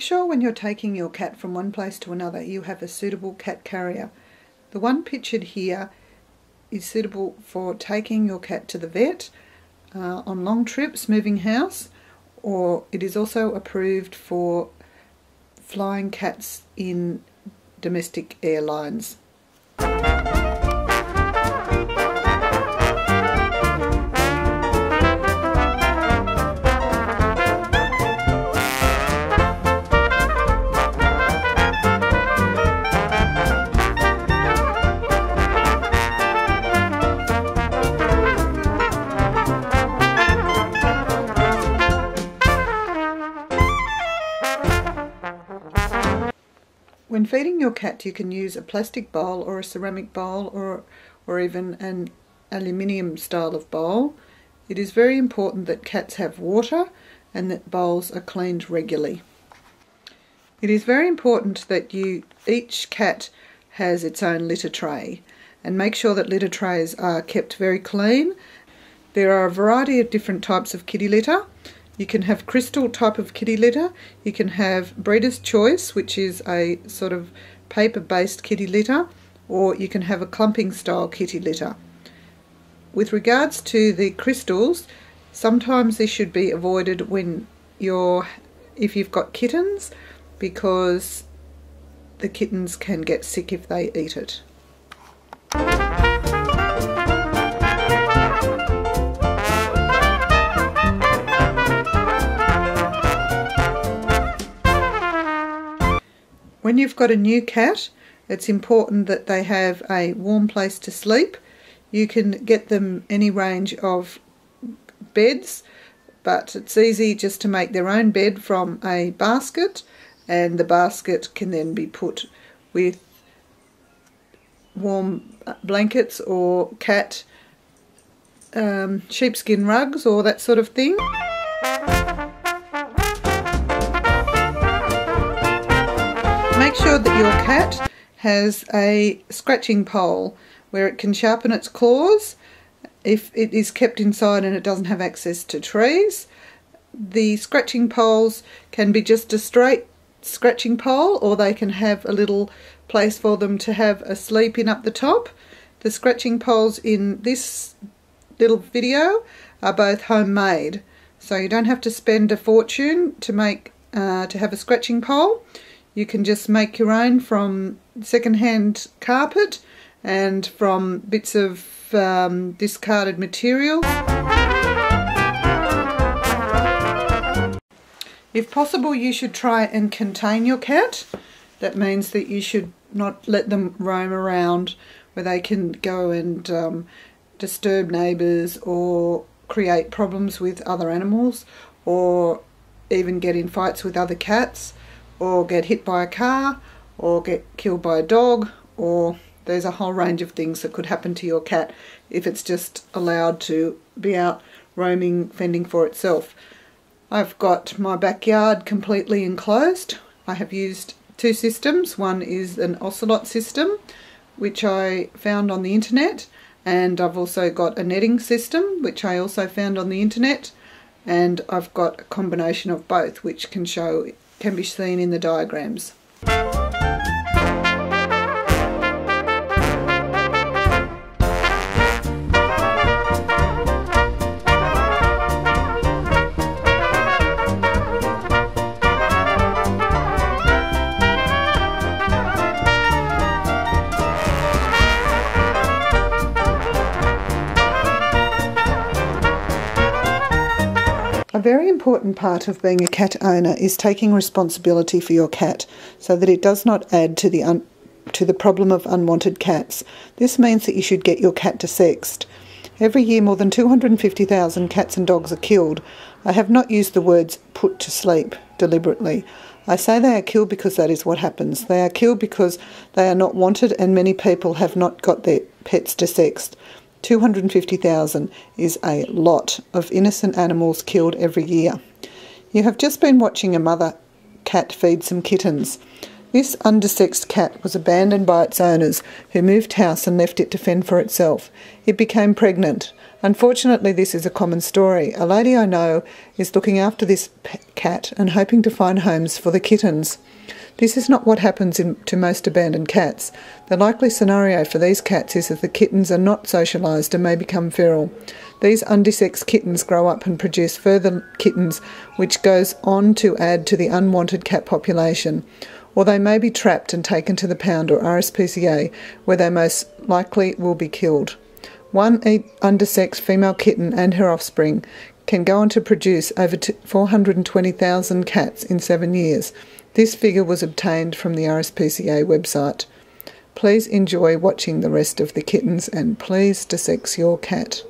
sure when you're taking your cat from one place to another you have a suitable cat carrier. The one pictured here is suitable for taking your cat to the vet, on long trips, moving house, or it is also approved for flying cats in domestic airlines. When feeding your cat, you can use a plastic bowl or a ceramic bowl or even an aluminium style of bowl. It is very important that cats have water and that bowls are cleaned regularly. It is very important that each cat has its own litter tray, and make sure that litter trays are kept very clean. There are a variety of different types of kitty litter. You can have crystal type of kitty litter, you can have Breeder's Choice, which is a sort of paper-based kitty litter, or you can have a clumping style kitty litter. With regards to the crystals, sometimes this should be avoided if you've got kittens, because the kittens can get sick if they eat it. When you've got a new cat, it's important that they have a warm place to sleep. You can get them any range of beds, but it's easy just to make their own bed from a basket, and the basket can then be put with warm blankets or cat sheepskin rugs or that sort of thing. Make sure that your cat has a scratching pole where it can sharpen its claws if it is kept inside and it doesn't have access to trees. The scratching poles can be just a straight scratching pole, or they can have a little place for them to have a sleep in up the top. The scratching poles in this little video are both homemade, so you don't have to spend a fortune to have a scratching pole. You can just make your own from second-hand carpet and from bits of discarded material. If possible, you should try and contain your cat. That means that you should not let them roam around where they can go and disturb neighbours or create problems with other animals, or even get in fights with other cats, or get hit by a car, or get killed by a dog, or there's a whole range of things that could happen to your cat if it's just allowed to be out roaming, fending for itself. I've got my backyard completely enclosed. I have used two systems. One is an ocelot system, which I found on the internet, and I've also got a netting system, which I also found on the internet, and I've got a combination of both, which can be seen in the diagrams. A very important part of being a cat owner is taking responsibility for your cat so that it does not add to the problem of unwanted cats. This means that you should get your cat desexed. Every year more than 250,000 cats and dogs are killed. I have not used the words put to sleep deliberately. I say they are killed because that is what happens. They are killed because they are not wanted, and many people have not got their pets desexed. 250,000 is a lot of innocent animals killed every year. You have just been watching a mother cat feed some kittens. This undersexed cat was abandoned by its owners, who moved house and left it to fend for itself. It became pregnant. Unfortunately, this is a common story. A lady I know is looking after this cat and hoping to find homes for the kittens. This is not what happens to most abandoned cats. The likely scenario for these cats is that the kittens are not socialised and may become feral. These undesexed kittens grow up and produce further kittens, which goes on to add to the unwanted cat population. Or they may be trapped and taken to the pound or RSPCA, where they most likely will be killed. One undersexed female kitten and her offspring can go on to produce over 420,000 cats in 7 years. This figure was obtained from the RSPCA website. Please enjoy watching the rest of the kittens and please desex your cat.